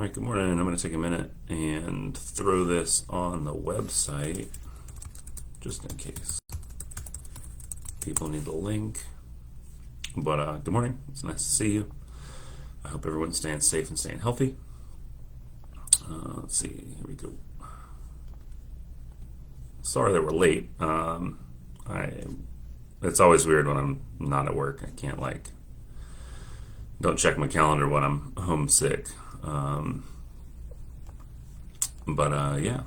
All right, good morning. I'm going to take a minute and throw this on the website just in case people need the link. But good morning. It's nice to see you. I hope everyone's staying safe and staying healthy. Let's see. Here we go. Sorry that we're late. It's always weird when I'm not at work. I can't don't check my calendar when I'm homesick. Yeah,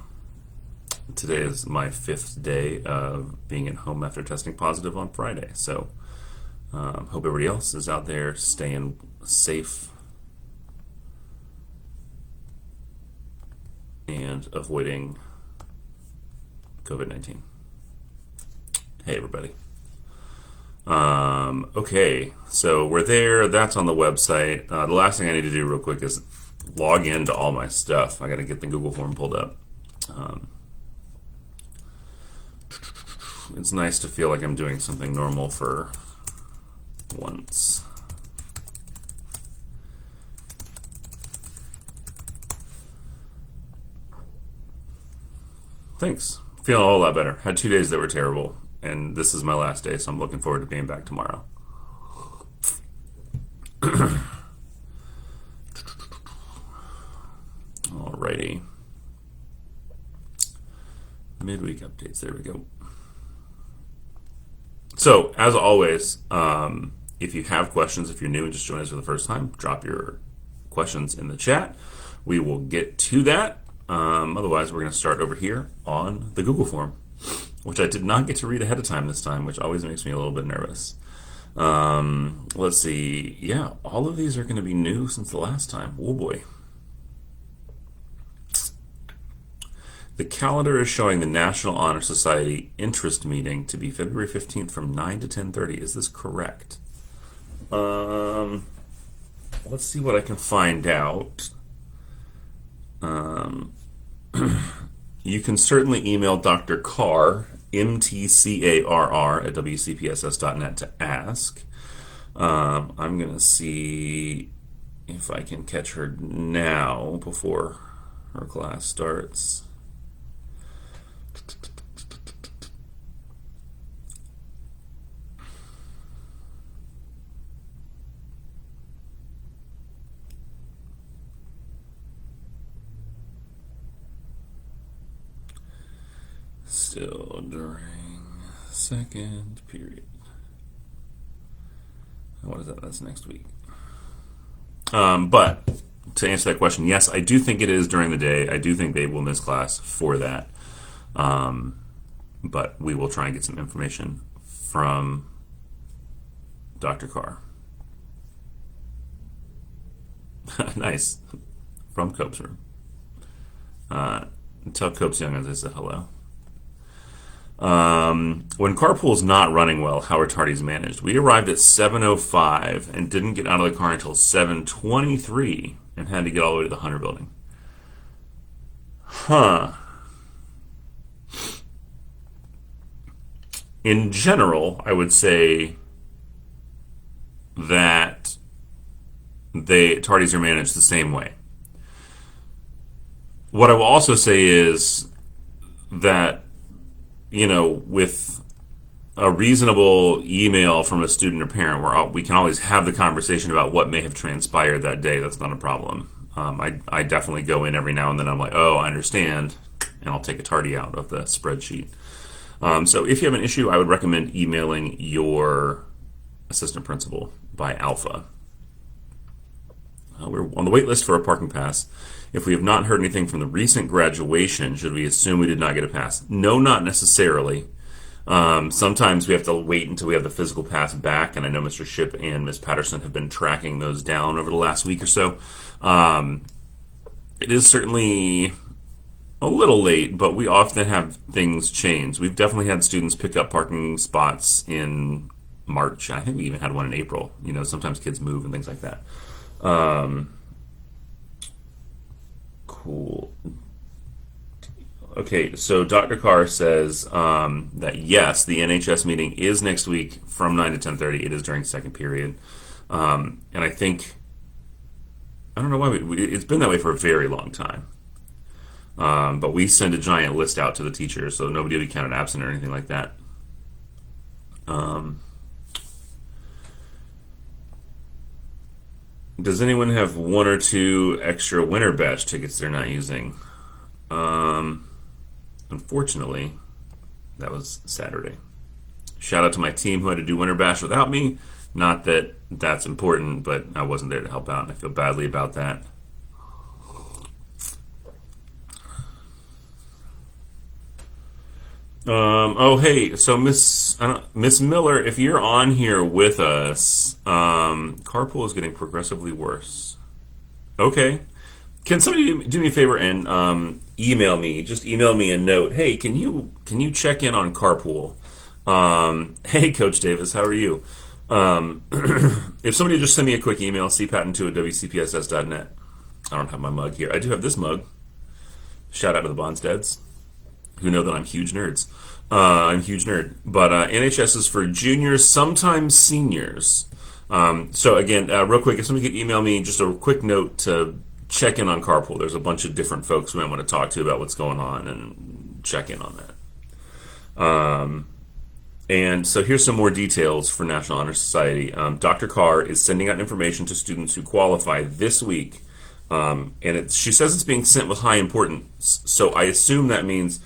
today is my 5th day of being at home after testing positive on Friday. So, hope everybody else is out there staying safe and avoiding COVID-19. Hey, everybody. Okay, so we're there. That's on the website. The last thing I need to do real quick is log into all my stuff. I got to get the Google form pulled up. It's nice to feel like I'm doing something normal for once. Thanks. Feeling a whole lot better. Had 2 days that were terrible, and this is my last day, so I'm looking forward to being back tomorrow. Alrighty. Midweek updates. There we go. So, as always, if you have questions, if you're new and just joined us for the first time, drop your questions in the chat. We will get to that. Otherwise, we're going to start over here on the Google form, which I did not get to read ahead of time this time, which always makes me a little bit nervous. Let's see. Yeah, all of these are going to be new since the last time. Oh boy. The calendar is showing the National Honor Society interest meeting to be February 15th from 9 to 10:30. Is this correct? Let's see what I can find out. You can certainly email Dr. Carr, Mtcarr, at wcpss.net to ask. I'm going to see if I can catch her now before her class starts. Still during second period. What is that? That's next week. But to answer that question, yes, I do think it is during the day. I do think they will miss class for that. But we will try and get some information from Dr. Carr. Nice. From Cope's room. Tell Cope's young as I said hello. When carpool is not running well, how are tardies managed? We arrived at 7:05 and didn't get out of the car until 7:23 and had to get all the way to the Hunter building. Huh. In general, I would say that tardies are managed the same way. What I will also say is that, with a reasonable email from a student or parent, we can always have the conversation about what may have transpired that day. That's not a problem. I definitely go in every now and then. I'm like, oh, I understand, and I'll take a tardy out of the spreadsheet. So if you have an issue, I would recommend emailing your assistant principal by Alpha. We're on the wait list for a parking pass. If we have not heard anything from the recent graduation, should we assume we did not get a pass? No, not necessarily. Sometimes we have to wait until we have the physical pass back, and I know Mr. Shipp and Ms. Patterson have been tracking those down over the last week or so. It is certainly a little late, but we often have things change. We've definitely had students pick up parking spots in March. I think we even had one in April. Sometimes kids move and things like that. Cool. Okay, so Dr. Carr says that yes, the NHS meeting is next week from 9 to 10:30. It is during second period. And I think I don't know why it's been that way for a very long time. But we send a giant list out to the teachers, so nobody will be counted absent or anything like that. Um, does anyone have one or two extra winter bash tickets they're not using? Um, Unfortunately, that was Saturday. Shout out to my team who had to do winter bash without me. Not that that's important, but I wasn't there to help out, and I feel badly about that. Oh, hey, so Miss Miller, if you're on here with us, carpool is getting progressively worse. Okay, can somebody do me a favor and email me? Just email me a note. Hey, can you check in on carpool? Hey, Coach Davis, how are you? Um, if somebody just send me a quick email, cpatent2@wcpss.net. I don't have my mug here. I do have this mug. Shout out to the Bonsteads, who know that I'm huge nerds. I'm a huge nerd. But NHS is for juniors, sometimes seniors. So again, real quick, if somebody could email me just a quick note to check in on carpool. There's a bunch of different folks we might want to talk to about what's going on and check in on that. And so here's some more details for National Honor Society. Dr. Carr is sending out information to students who qualify this week. She says it's being sent with high importance. So I assume that means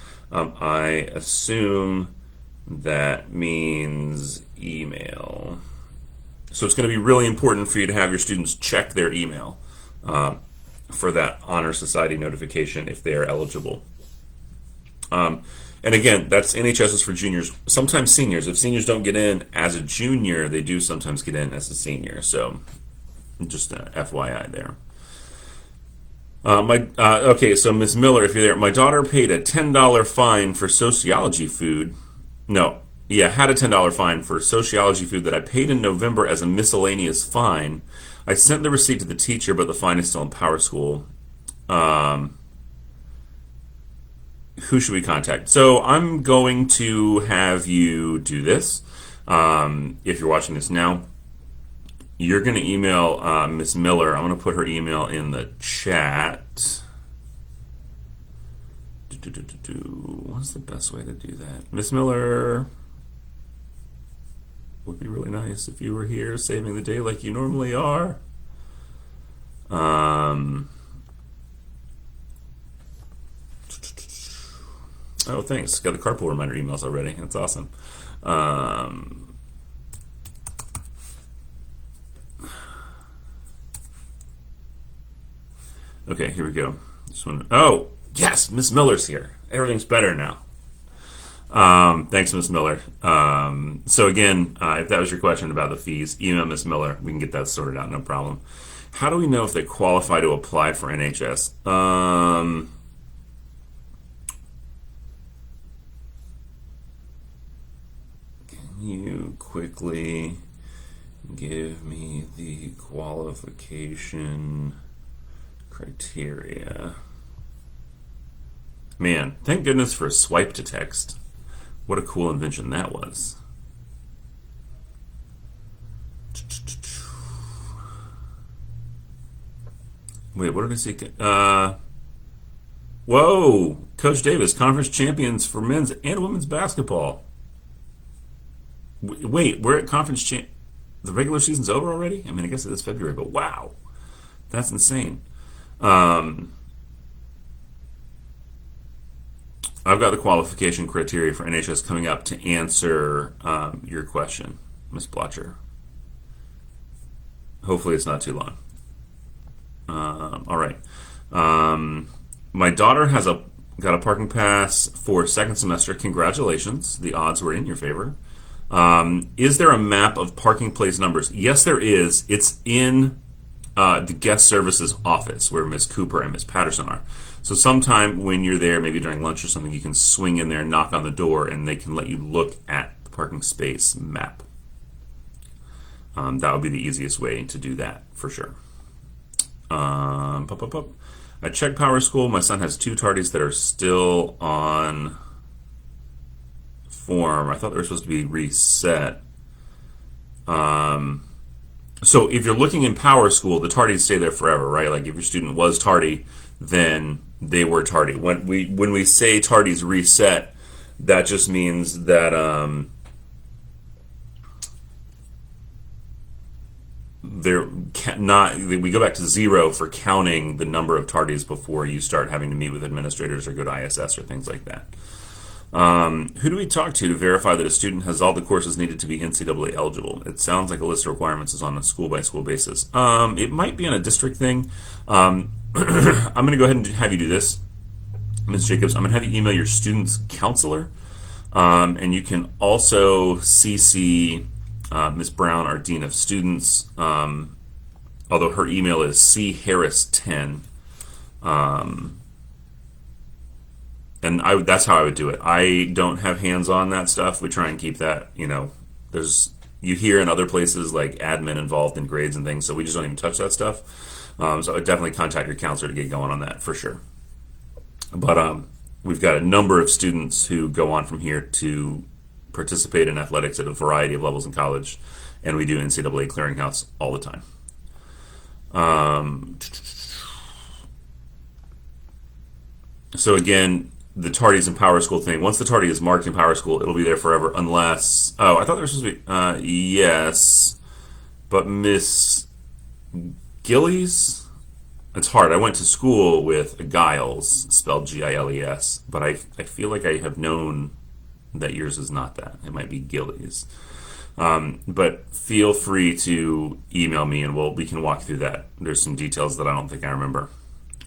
email. So it's going to be really important for you to have your students check their email for that Honor Society notification if they are eligible. And again, that's NHS is for juniors, sometimes seniors. If seniors don't get in as a junior, they do sometimes get in as a senior. So just FYI there. Okay, so Miss Miller, if you're there, my daughter paid a $10 fine for sociology food. No, yeah, had a $10 fine for sociology food that I paid in November as a miscellaneous fine. I sent the receipt to the teacher, but the fine is still in Power School. Who should we contact? So I'm going to have you do this. If you're watching this now, you're going to email Miss Miller. I'm going to put her email in the chat. What's the best way to do that? Miss Miller, would be really nice if you were here saving the day like you normally are. Oh, thanks. Got the carpool reminder emails already. That's awesome. Okay, here we go. Oh, yes, Miss Miller's here. Everything's better now. Thanks, Miss Miller. So again, if that was your question about the fees, email Miss Miller. We can get that sorted out, no problem. How do we know if they qualify to apply for NHS? Can you quickly give me the qualification criteria? Man, thank goodness for swipe to text. What a cool invention that was. Wait, what did I see? Whoa! Coach Davis, conference champions for men's and women's basketball. Wait, we're at the regular season's over already? I mean, I guess it is February, but wow. That's insane. I've got the qualification criteria for NHS coming up to answer your question, Miss Blotcher. Hopefully it's not too long. All right. My daughter has got a parking pass for second semester. Congratulations. The odds were in your favor. Is there a map of parking place numbers? Yes, there is. It's in the guest services office where Miss Cooper and Miss Patterson are. So sometime when you're there, maybe during lunch or something, you can swing in there and knock on the door and they can let you look at the parking space map. That would be the easiest way to do that for sure. I checked Power School. My son has 2 tardies that are still on form. I thought they were supposed to be reset. So if you're looking in Power School, the tardies stay there forever, right? Like if your student was tardy, then they were tardy. When we say tardies reset, that just means that they're not. We go back to zero for counting the number of tardies before you start having to meet with administrators or go to ISS or things like that. Who do we talk to verify that a student has all the courses needed to be NCAA eligible? It sounds like a list of requirements is on a school by school basis. It might be on a district thing. I'm going to go ahead and have you do this, Ms. Jacobs. I'm going to have you email your student's counselor, and you can also CC Ms. Brown, our dean of students. Although her email is charris10. And that's how I would do it. I don't have hands on that stuff. We try and keep that, there's, you hear in other places like admin involved in grades and things, so we just don't even touch that stuff. So I would definitely contact your counselor to get going on that for sure. But we've got a number of students who go on from here to participate in athletics at a variety of levels in college, and we do NCAA clearinghouse all the time. So again, the tardies in Power School thing. Once the tardy is marked in Power School, it'll be there forever unless... Oh, I thought there was supposed to be... yes, but Miss Gillies? It's hard. I went to school with Giles, spelled Giles, but I feel like I have known that yours is not that. It might be Gillies. But feel free to email me and we can walk through that. There's some details that I don't think I remember.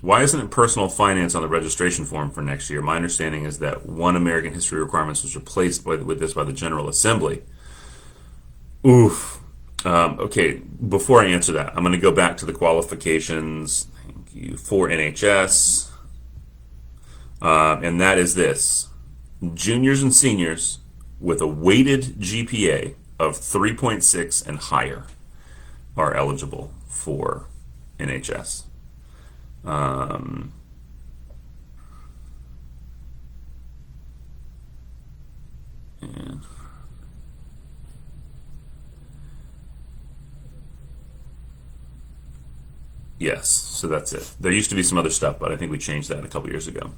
Why isn't it personal finance on the registration form for next year? My understanding is that one American history requirements was replaced with this by the General Assembly. Oof. Okay, before I answer that, I'm going to go back to the qualifications. Thank you. For NHS. And that is this. Juniors and seniors with a weighted GPA of 3.6 and higher are eligible for NHS. And yes, so that's it. There used to be some other stuff, but I think we changed that a couple years ago.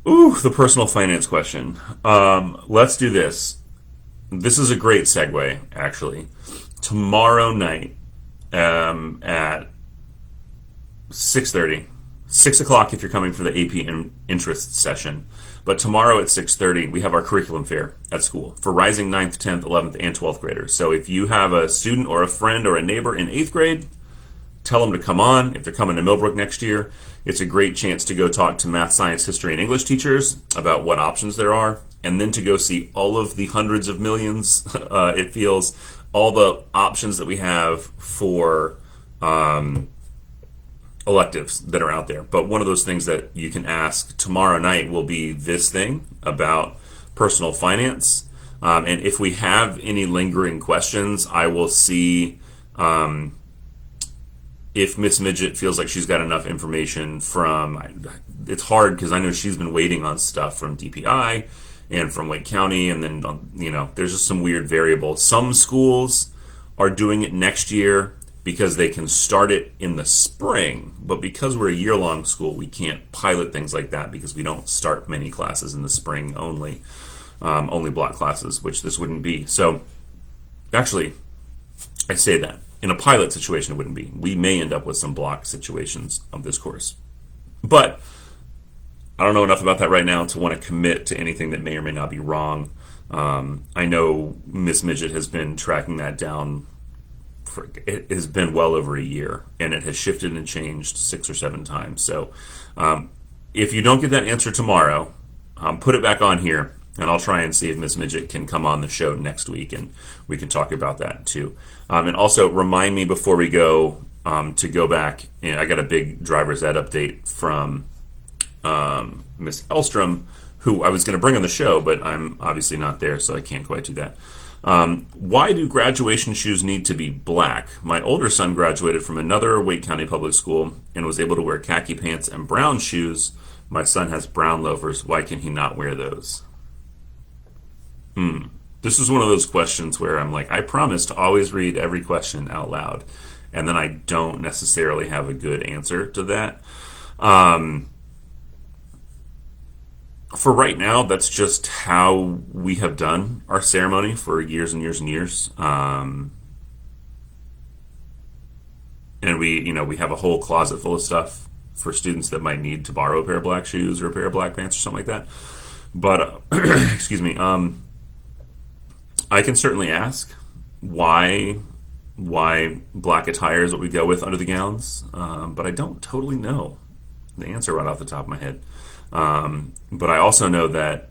The personal finance question. Let's do this. This is a great segue, actually. Tomorrow night, at 6:30, 6 o'clock if you're coming for the AP interest session. But tomorrow at 6:30, we have our curriculum fair at school for rising 9th, 10th, 11th, and 12th graders. So if you have a student or a friend or a neighbor in 8th grade, tell them to come on. If they're coming to Millbrook next year, it's a great chance to go talk to math, science, history, and English teachers about what options there are, and then to go see all of the hundreds of millions, it feels, all the options that we have for electives that are out there. But one of those things that you can ask tomorrow night will be this thing about personal finance. And if we have any lingering questions, I will see if Miss Midget feels like she's got enough information from... It's hard because I know she's been waiting on stuff from DPI and from Lake County, and then, there's just some weird variables. Some schools are doing it next year because they can start it in the spring, but because we're a year-long school, we can't pilot things like that because we don't start many classes in the spring only block classes, which this wouldn't be. So, actually, I say that. In a pilot situation, it wouldn't be. We may end up with some block situations of this course. But I don't know enough about that right now to want to commit to anything that may or may not be wrong. I know Miss Midget has been tracking that down. It has been well over a year, and it has shifted and changed 6 or 7 times. So if you don't get that answer tomorrow, put it back on here, and I'll try and see if Miss Midget can come on the show next week, and we can talk about that too. And also remind me before we go to go back. And I got a big driver's ed update from Miss Elstrom, who I was going to bring on the show, but I'm obviously not there, so I can't quite do that. Why do graduation shoes need to be black? My older son graduated from another Wake County public school and was able to wear khaki pants and brown shoes. My son has brown loafers. Why can he not wear those? This is one of those questions where I'm like, I promise to always read every question out loud, and then I don't necessarily have a good answer to that. Um, for right now, that's just how we have done our ceremony for years and years and years. And we have a whole closet full of stuff for students that might need to borrow a pair of black shoes or a pair of black pants or something like that. But excuse me, I can certainly ask why black attire is what we go with under the gowns, but I don't totally know the answer right off the top of my head. But I also know that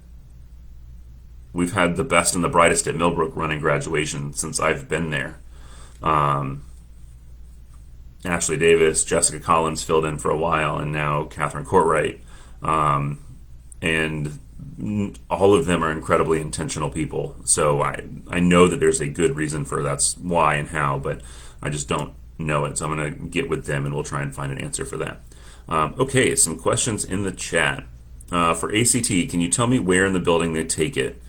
we've had the best and the brightest at Millbrook running graduation since I've been there. Um, Ashley Davis, Jessica Collins filled in for a while, and now Catherine Courtwright. And all of them are incredibly intentional people. So I know that there's a good reason for that's why and how, but I just don't know it. So I'm going to get with them and we'll try and find an answer for that. Okay, some questions in the chat. For ACT, can you tell me where in the building they take it?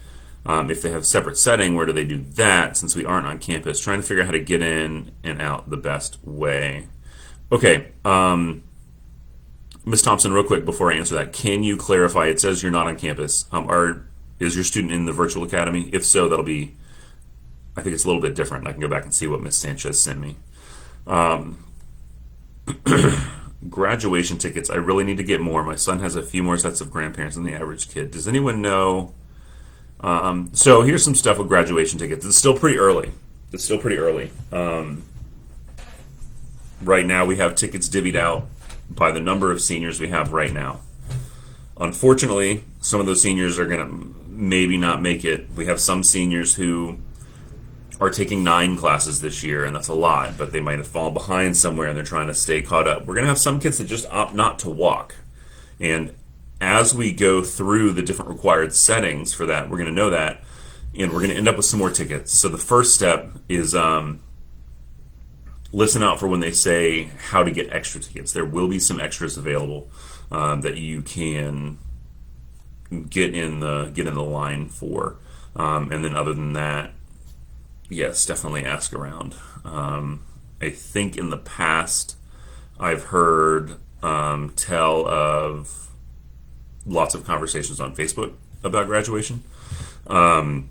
If they have separate setting, where do they do that since we aren't on campus? Trying to figure out how to get in and out the best way. Okay, Ms. Thompson, real quick before I answer that, can you clarify? It says you're not on campus. Is your student in the virtual academy? If so, that'll be, I think it's a little bit different. I can go back and see what Ms. Sanchez sent me. Graduation tickets. I really need to get more. My son has a few more sets of grandparents than the average kid. Does anyone know? So here's some stuff with graduation tickets. It's still pretty early. Right now we have tickets divvied out by the number of seniors we have right now. Unfortunately, some of those seniors are going to maybe not make it. We have some seniors who are taking 9 classes this year, and that's a lot, but they might have fallen behind somewhere and they're trying to stay caught up. We're going to have some kids that just opt not to walk. And as we go through the different required settings for that, we're going to know that, and we're going to end up with some more tickets. So the first step is listen out for when they say how to get extra tickets. There will be some extras available that you can get in the line for, and then other than that, yes, definitely ask around. I think in the past I've heard tell of lots of conversations on Facebook about graduation. But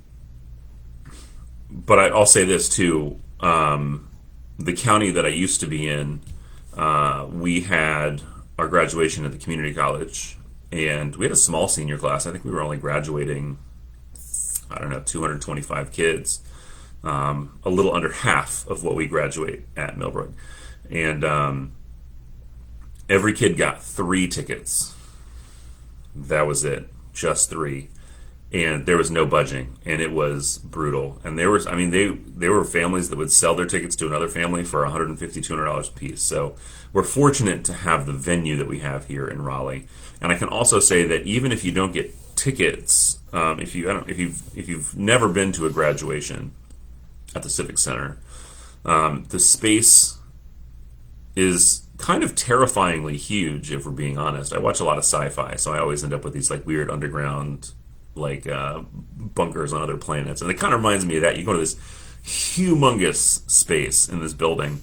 I'll say this too. The county that I used to be in, we had our graduation at the community college, and we had a small senior class. I think we were only graduating, 225 kids, a little under half of what we graduate at Millbrook. And every kid got 3 tickets. That was it, just 3. And there was no budging, and it was brutal. And there were families that would sell their tickets to another family for $150, $200 a piece. So we're fortunate to have the venue that we have here in Raleigh. And I can also say that even if you don't get tickets, if you've never been to a graduation at the Civic Center, the space is kind of terrifyingly huge, if we're being honest. I watch a lot of sci-fi, so I always end up with these like weird underground bunkers on other planets, and it kind of reminds me of that. You go to this humongous space in this building.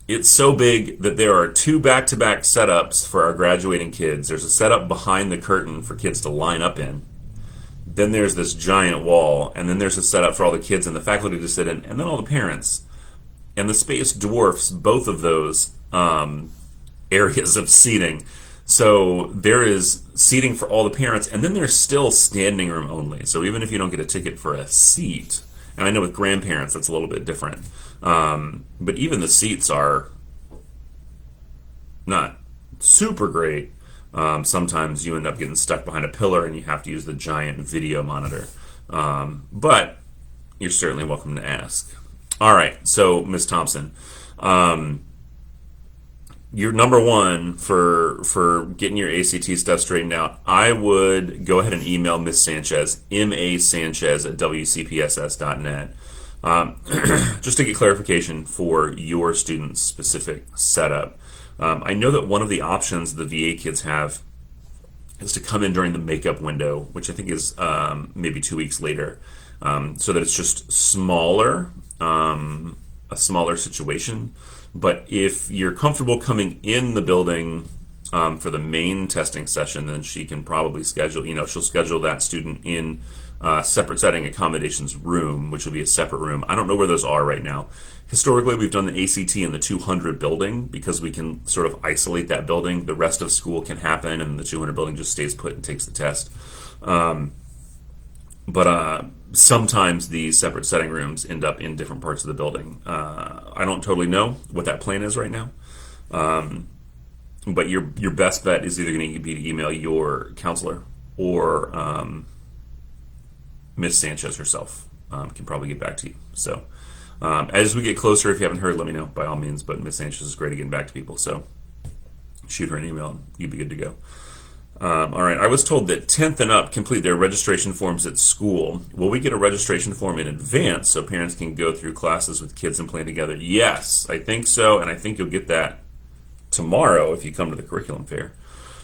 It's so big that there are 2 back-to-back setups for our graduating kids. There's a setup behind the curtain for kids to line up in. Then there's this giant wall, and then there's a setup for all the kids and the faculty to sit in, and then all the parents. And the space dwarfs both of those areas of seating. So there is seating for all the parents, and then there's still standing room only. So even if you don't get a ticket for a seat, and I know with grandparents that's a little bit different, but even the seats are not super great. Sometimes you end up getting stuck behind a pillar and you have to use the giant video monitor. But you're certainly welcome to ask. All right, so Ms. Thompson, you're number one for getting your ACT stuff straightened out. I would go ahead and email Ms. Sanchez, masanchez@wcpss.net, just to get clarification for your student's specific setup. I know that one of the options the VA kids have is to come in during the makeup window, which I think is maybe 2 weeks later, so that it's just smaller, a smaller situation. But if you're comfortable coming in the building for the main testing session, then she can probably schedule, she'll schedule that student in separate setting accommodations room, which will be a separate room. I don't know where those are right now. Historically, we've done the ACT in the 200 building because we can sort of isolate that building. The rest of school can happen, and the 200 building just stays put and takes the test. But sometimes these separate setting rooms end up in different parts of the building. I don't totally know what that plan is right now. But your best bet is either going to be to email your counselor or Miss Sanchez herself can probably get back to you. So as we get closer, if you haven't heard, let me know by all means. But Miss Sanchez is great at getting back to people, so shoot her an email and you'd be good to go. All right, I was told that 10th and up complete their registration forms at school. Will we get a registration form in advance so parents can go through classes with kids and plan together? Yes, I think so, and I think you'll get that tomorrow if you come to the curriculum fair.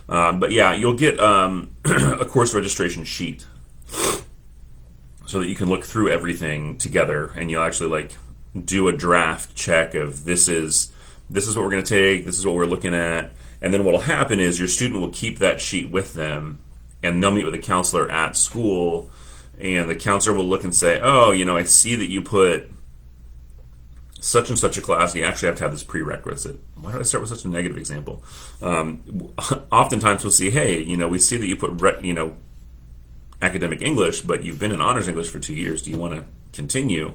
But yeah, you'll get a course registration sheet so that you can look through everything together, and you'll actually like do a draft check of this is what we're going to take, this is what we're looking at. And then what will happen is your student will keep that sheet with them, and they'll meet with a counselor at school, and the counselor will look and say, oh, I see that you put such and such a class, and you actually have to have this prerequisite. Why did I start with such a negative example? Oftentimes we'll see, hey, we see that you put, academic English, but you've been in honors English for 2 years. Do you want to continue?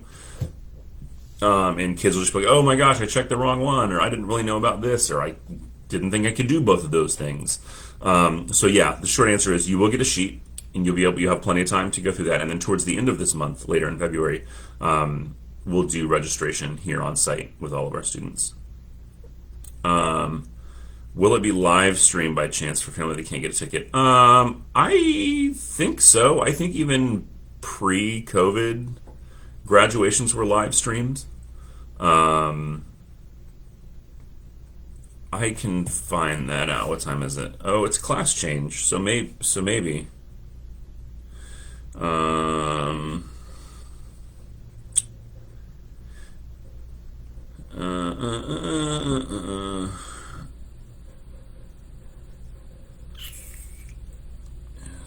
And kids will just be like, oh my gosh, I checked the wrong one, or I didn't really know about this, or I didn't think I could do both of those things. So yeah, the short answer is you will get a sheet, and you'll have plenty of time to go through that. And then towards the end of this month, later in February, we'll do registration here on site with all of our students. Will it be live streamed by chance for family that can't get a ticket? I think so. I think even pre-COVID graduations were live streamed. I can find that out. What time is it? Oh, it's class change. So maybe.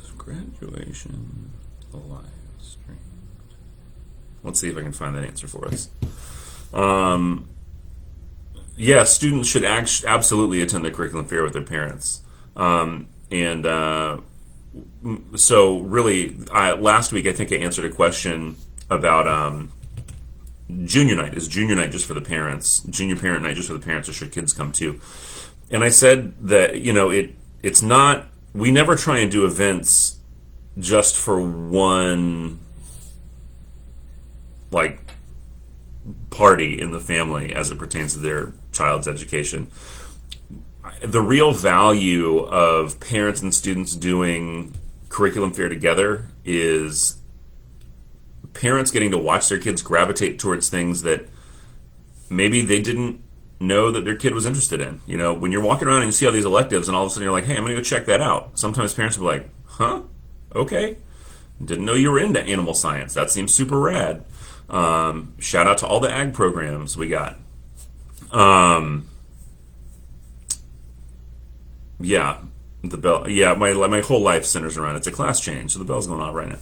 Is graduation live streamed? Let's see if I can find that answer for us. Yeah, students should absolutely attend the curriculum fair with their parents. So really, last week I think I answered a question about junior night. Is junior night just for the parents? Junior parent night just for the parents, or should kids come too? And I said that it's not. We never try and do events just for one party in the family as it pertains to their child's education. The real value of parents and students doing curriculum fair together is parents getting to watch their kids gravitate towards things that maybe they didn't know that their kid was interested in. When you're walking around and you see all these electives and all of a sudden you're like, hey, I'm going to go check that out. Sometimes parents will be like, huh? Okay. Didn't know you were into animal science. That seems super rad. Shout out to all the ag programs we got. Yeah, the bell. Yeah, my whole life centers around it's a class change, so the bell's going off right now.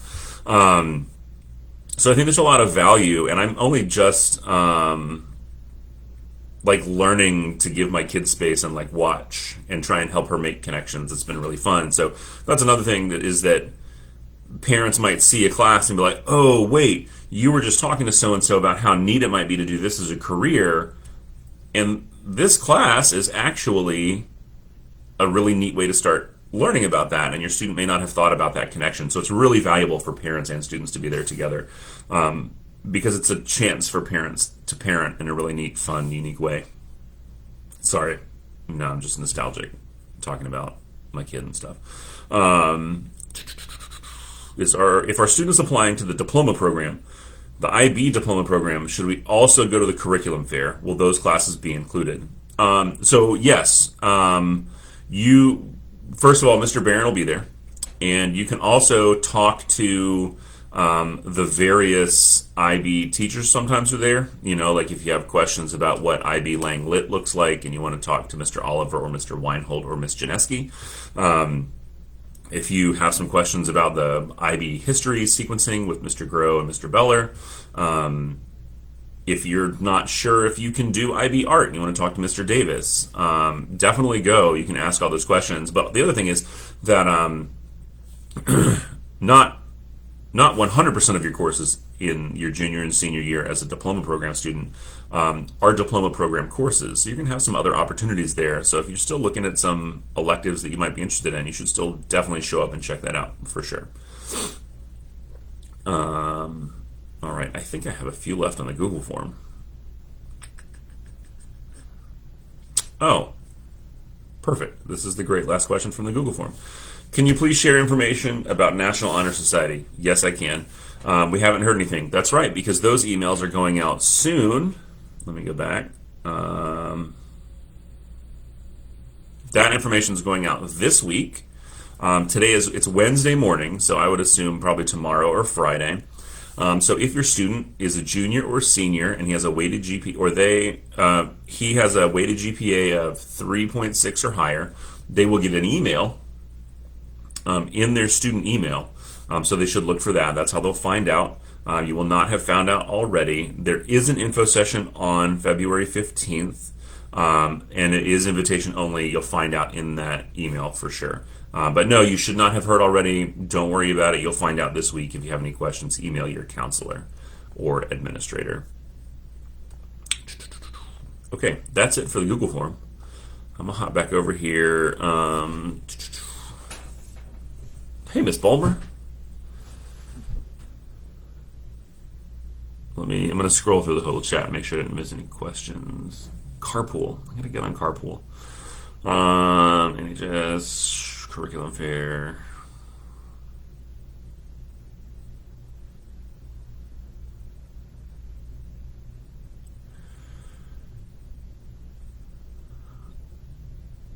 So I think there's a lot of value, and I'm only just learning to give my kid space and watch and try and help her make connections. It's been really fun. So that's another thing that parents might see a class and be like, oh wait, you were just talking to so and so about how neat it might be to do this as a career, and this class is actually a really neat way to start learning about that, and your student may not have thought about that connection. So it's really valuable for parents and students to be there together, because it's a chance for parents to parent in a really neat, fun, unique way. Sorry, no, I'm just nostalgic talking about my kid and stuff. If our students applying to the diploma program, the IB diploma program, should we also go to the curriculum fair? Will those classes be included? So yes, first of all, Mr. Barron will be there, and you can also talk to the various IB teachers. Sometimes are there. Like if you have questions about what IB Lang Lit looks like, and you want to talk to Mr. Oliver or Mr. Weinhold or Miss Janeski. If you have some questions about the IB history sequencing with Mr. Groh and Mr. Beller. If you're not sure if you can do IB art and you want to talk to Mr. Davis, definitely go. You can ask all those questions. But the other thing is that not 100% of your courses in your junior and senior year as a diploma program student are diploma program courses. So you're going to have some other opportunities there. So if you're still looking at some electives that you might be interested in, you should still definitely show up and check that out for sure. All right, I think I have a few left on the Google form. Oh, perfect. This is the great last question from the Google form. Can you please share information about National Honor Society? Yes, I can. We haven't heard anything. That's right, because those emails are going out soon. Let me go back. That information is going out this week. Today it's Wednesday morning, so I would assume probably tomorrow or Friday. So if your student is a junior or senior and he has a weighted GPA, or he has a weighted GPA of 3.6 or higher, they will get an email in their student email. So they should look for that. That's how they'll find out. You will not have found out already. There is an info session on February 15th, and it is invitation only. You'll find out in that email for sure. But no, you should not have heard already. Don't worry about it. You'll find out this week. If you have any questions, email your counselor or administrator. Okay, that's it for the Google form. I'm going to hop back over here. Hey, Miss Bulmer. I'm going to scroll through the whole chat, make sure I didn't miss any questions. Carpool. I'm going to get on Carpool. NHS. Curriculum fair.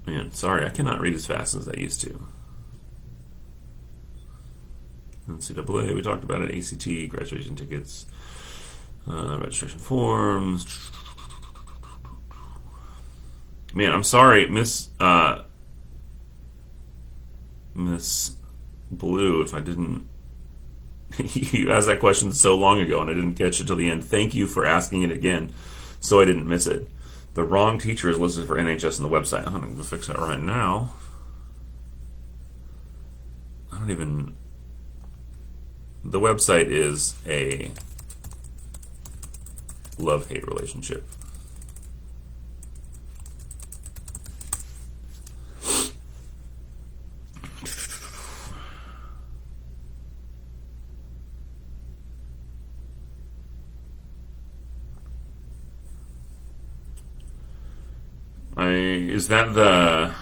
Man, sorry, I cannot read as fast as I used to. NCAA, we talked about it. ACT, graduation tickets, registration forms. Man, I'm sorry, Miss Blue, if I didn't. You asked that question so long ago and I didn't catch it till the end. Thank you for asking it again so I didn't miss it. The wrong teacher is listed for NHS on the website. I'm going to fix that right now. The website is a love-hate relationship. Is that the...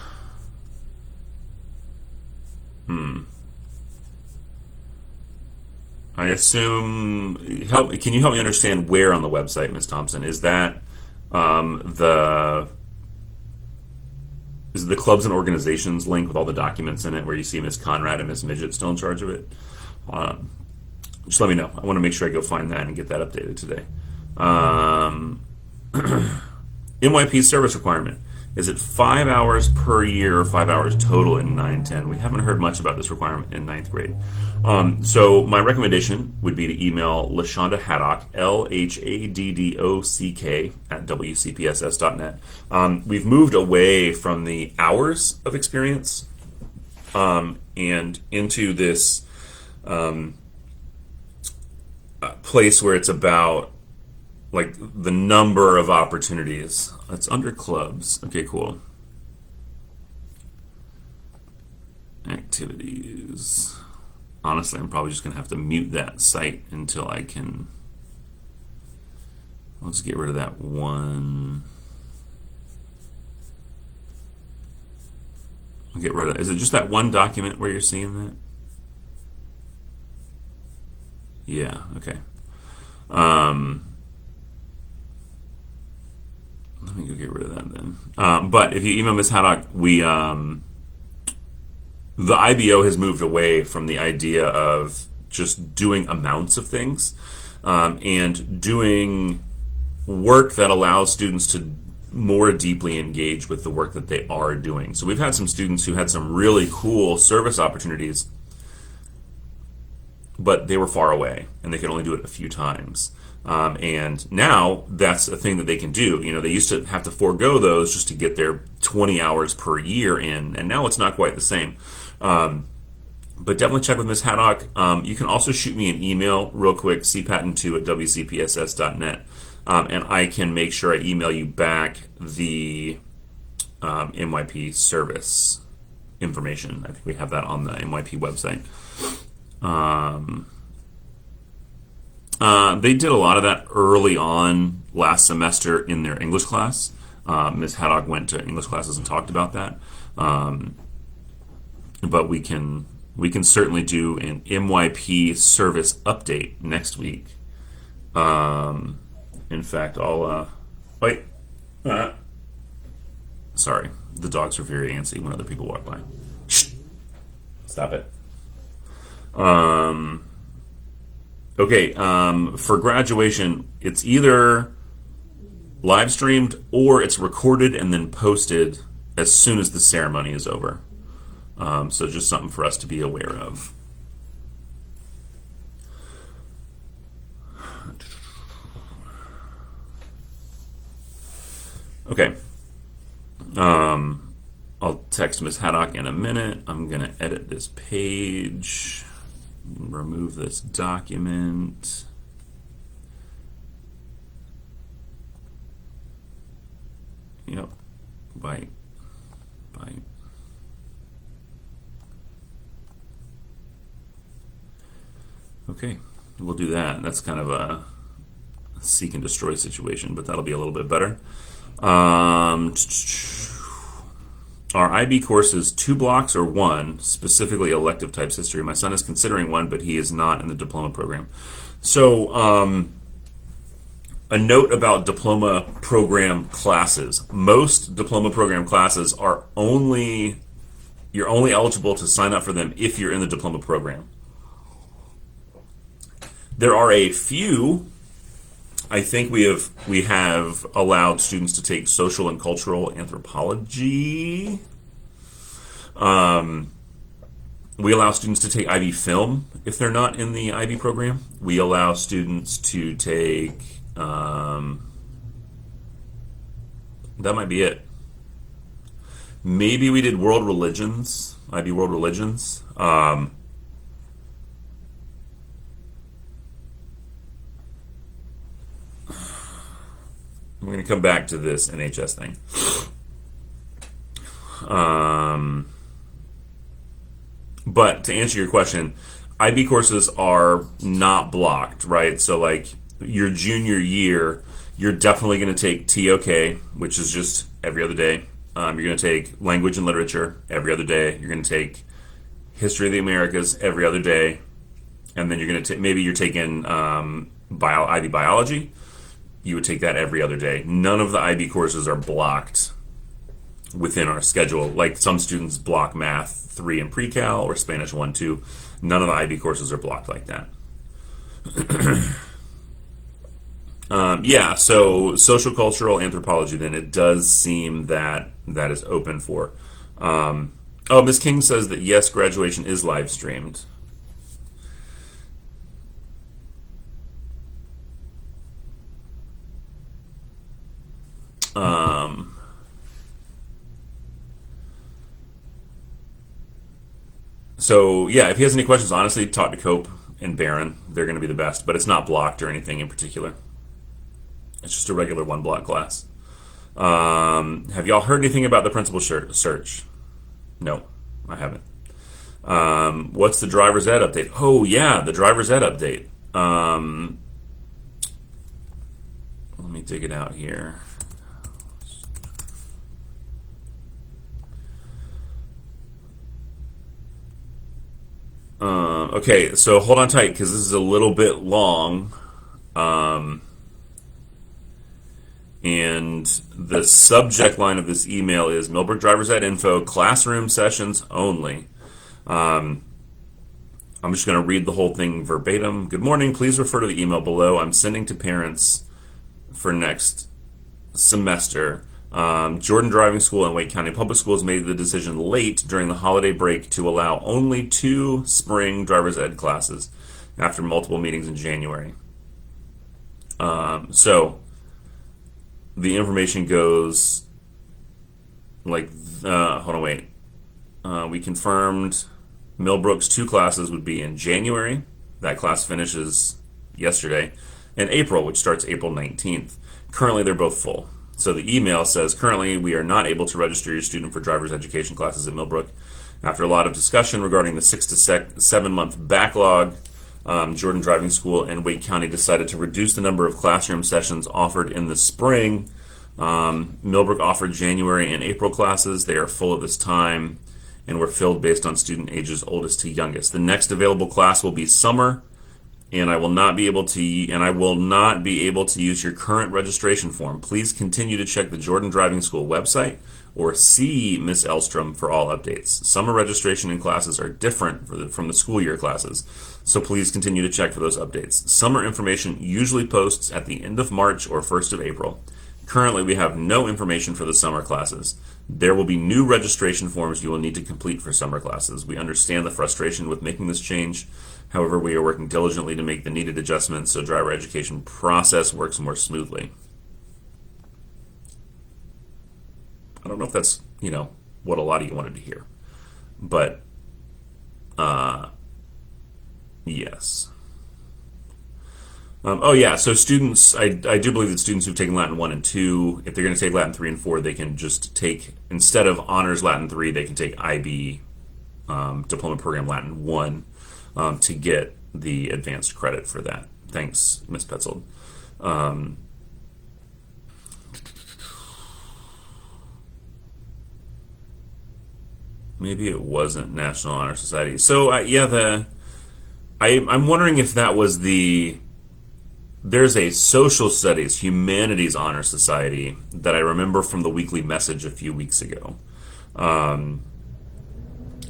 I assume... Can you help me understand where on the website, Ms. Thompson? Is that the clubs and organizations link with all the documents in it where you see Ms. Conrad and Ms. Midget still in charge of it? Just let me know. I want to make sure I go find that and get that updated today. NYP service requirement. Is it 5 hours per year or 5 hours total in 9-10? We haven't heard much about this requirement in 9th grade. So my recommendation would be to email LaShonda Haddock, LHADDOCK at WCPSS.net. We've moved away from the hours of experience and into this place where it's about like the number of opportunities. It's under clubs. Okay, cool. Activities. Honestly, I'm probably just going to have to mute that site until I can... Let's get rid of that one. I'll get rid of it. Is it just that one document where you're seeing that? Yeah, okay. Let me go get rid of that then. But if you email Ms. Haddock, we the IBO has moved away from the idea of just doing amounts of things, and doing work that allows students to more deeply engage with the work that they are doing. So we've had some students who had some really cool service opportunities, but they were far away and they could only do it a few times. And now that's a thing that they can do. You know, they used to have to forego those just to get their 20 hours per year in, and now it's not quite the same. But definitely check with Ms. Haddock. You can also shoot me an email real quick, cpatent2@wcpss.net, and I can make sure I email you back the MYP service information. I think we have that on the MYP website. They did a lot of that early on last semester in their English class. Ms. Haddock went to English classes and talked about that. But we can certainly do an MYP service update next week. In fact, I'll wait. Sorry, the dogs are very antsy when other people walk by. Shh. Stop it. Okay, for graduation, it's either live streamed or it's recorded and then posted as soon as the ceremony is over. So just something for us to be aware of. Okay. I'll text Ms. Haddock in a minute. I'm going to edit this page, remove this document. Yep. Bye. Okay, we'll do that. That's kind of a seek and destroy situation, but that'll be a little bit better. Are IB courses 2 blocks or 1, specifically elective types history? My son is considering one, but he is not in the diploma program. So, a note about diploma program classes. Most diploma program classes are you're only eligible to sign up for them if you're in the diploma program. There are a few. I think we have allowed students to take social and cultural anthropology. We allow students to take IB film if they're not in the IB program. We allow students to take that might be it. Maybe we did world religions, IB world religions. I'm going to come back to this NHS thing. But to answer your question, IB courses are not blocked, right? So like your junior year, you're definitely going to take TOK, which is just every other day. You're going to take language and literature every other day. You're going to take history of the Americas every other day. And then you're going to take, maybe you're taking IB biology. You would take that every other day. None of the IB courses are blocked within our schedule. Like some students block Math 3 in pre-cal or Spanish 1, 2. None of the IB courses are blocked like that. Yeah, so social cultural anthropology, then it does seem that that is open for. Ms. King says that yes, graduation is live streamed. So yeah, if he has any questions, honestly, talk to Cope and Barron. They're going to be the best, but it's not blocked or anything in particular. It's just a regular 1-block class. Have y'all heard anything about the principal search? No, I haven't. What's the driver's ed update? Oh yeah, the driver's ed update. Let me dig it out here. Okay, so hold on tight because this is a little bit long. And the subject line of this email is Millbrook Driver's Ed info, classroom sessions only. I'm just going to read the whole thing verbatim. Good morning. Please refer to the email below. I'm sending to parents for next semester. Jordan Driving School and Wake County Public Schools made the decision late during the holiday break to allow only 2 spring driver's ed classes after multiple meetings in January. So the information goes like, hold on, wait. We confirmed Millbrook's 2 classes would be in January. That class finishes yesterday. And April, which starts April 19th. Currently, they're both full. So the email says, currently, we are not able to register your student for driver's education classes at Millbrook. After a lot of discussion regarding the 6 to 7 month backlog, Jordan Driving School and Wake County decided to reduce the number of classroom sessions offered in the spring. Millbrook offered January and April classes. They are full at this time and were filled based on student ages oldest to youngest. The next available class will be summer, and I will not be able to use your current registration form. Please continue to check the Jordan Driving School website or see Ms. Elstrom for all updates. Summer registration and classes are different from the school year classes, so please continue to check for those updates. Summer information usually posts at the end of March or 1st of April. Currently, we have no information for the summer classes. There will be new registration forms you will need to complete for summer classes. We understand the frustration with making this change. However, we are working diligently to make the needed adjustments so driver education process works more smoothly. I don't know if that's, what a lot of you wanted to hear. But, yes. So students, I do believe that students who've taken Latin 1 and 2, if they're going to take Latin 3 and 4, they can just take, instead of Honors Latin 3, they can take IB, Diploma Program Latin 1, to get the advanced credit for that. Thanks, Ms. Petzold. Maybe it wasn't National Honor Society. So, I'm wondering if that was there's a social studies, humanities honor society that I remember from the weekly message a few weeks ago. And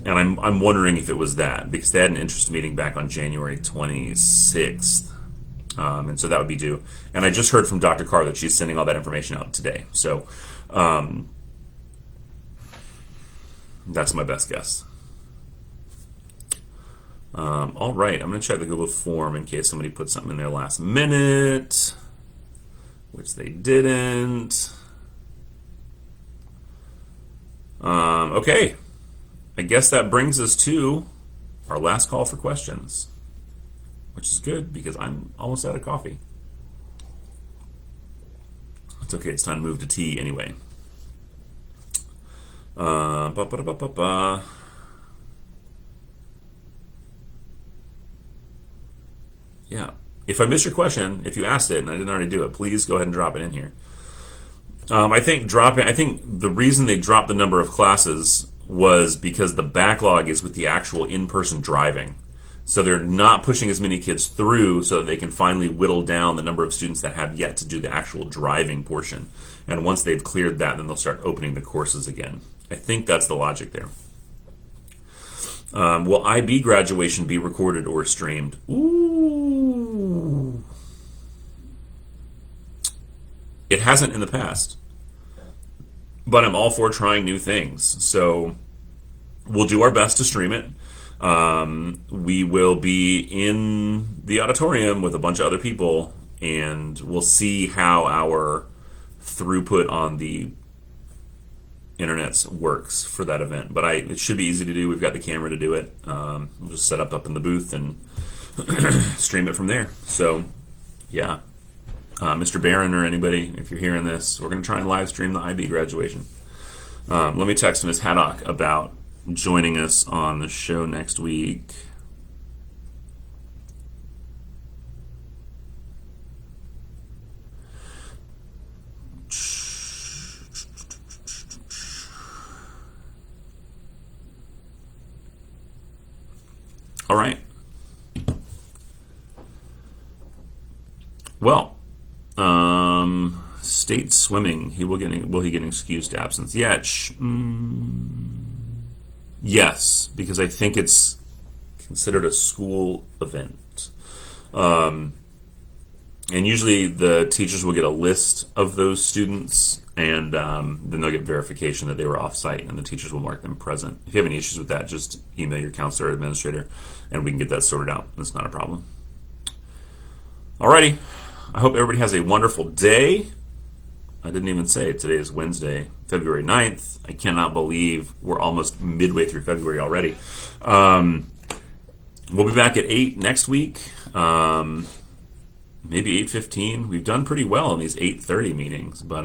I'm wondering if it was that, because they had an interest meeting back on January 26th. And so that would be due. And I just heard from Dr. Carr that she's sending all that information out today. So that's my best guess. All right, I'm going to check the Google form in case somebody put something in there last minute, which they didn't. Okay, I guess that brings us to our last call for questions, which is good because I'm almost out of coffee. It's okay, it's time to move to tea anyway. Yeah. If I missed your question, if you asked it and I didn't already do it, please go ahead and drop it in here. I think the reason they dropped the number of classes was because the backlog is with the actual in-person driving. So they're not pushing as many kids through so that they can finally whittle down the number of students that have yet to do the actual driving portion. And once they've cleared that, then they'll start opening the courses again. I think that's the logic there. Will IB graduation be recorded or streamed? Ooh. It hasn't in the past. But I'm all for trying new things. So we'll do our best to stream it. We will be in the auditorium with a bunch of other people, and we'll see how our throughput on the internets works for that event. But it should be easy to do. We've got the camera to do it. We'll just set up in the booth and stream it from there. So, yeah. Mr. Barron or anybody, if you're hearing this, we're going to try and live stream the IB graduation. Let me text Ms. Haddock about joining us on the show next week. All right. Well, state swimming. Will he get an excused absence? Yeah. Yes, because I think it's considered a school event. Um, and usually the teachers will get a list of those students, and then they'll get verification that they were off-site, and the teachers will mark them present. If you have any issues with that, just email your counselor or administrator, and we can get that sorted out. It's not a problem. Alrighty. I hope everybody has a wonderful day. I didn't even say today is Wednesday, February 9th. I cannot believe we're almost midway through February already. We'll be back at 8 next week. Maybe 8:15. We've done pretty well in these 8:30 meetings, but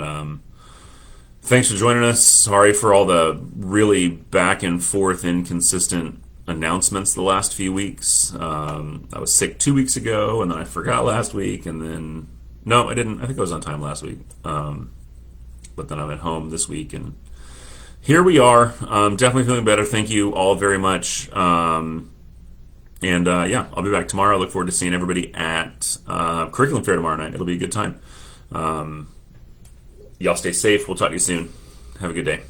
thanks for joining us. Sorry for all the really back and forth inconsistent announcements the last few weeks. I was sick 2 weeks ago, and then I forgot last week, and then no, I didn't. I think I was on time last week, but then I'm at home this week, and here we are. Definitely feeling better. Thank you all very much. And yeah, I'll be back tomorrow. I look forward to seeing everybody at Curriculum Fair tomorrow night. It'll be a good time. Y'all stay safe. We'll talk to you soon. Have a good day.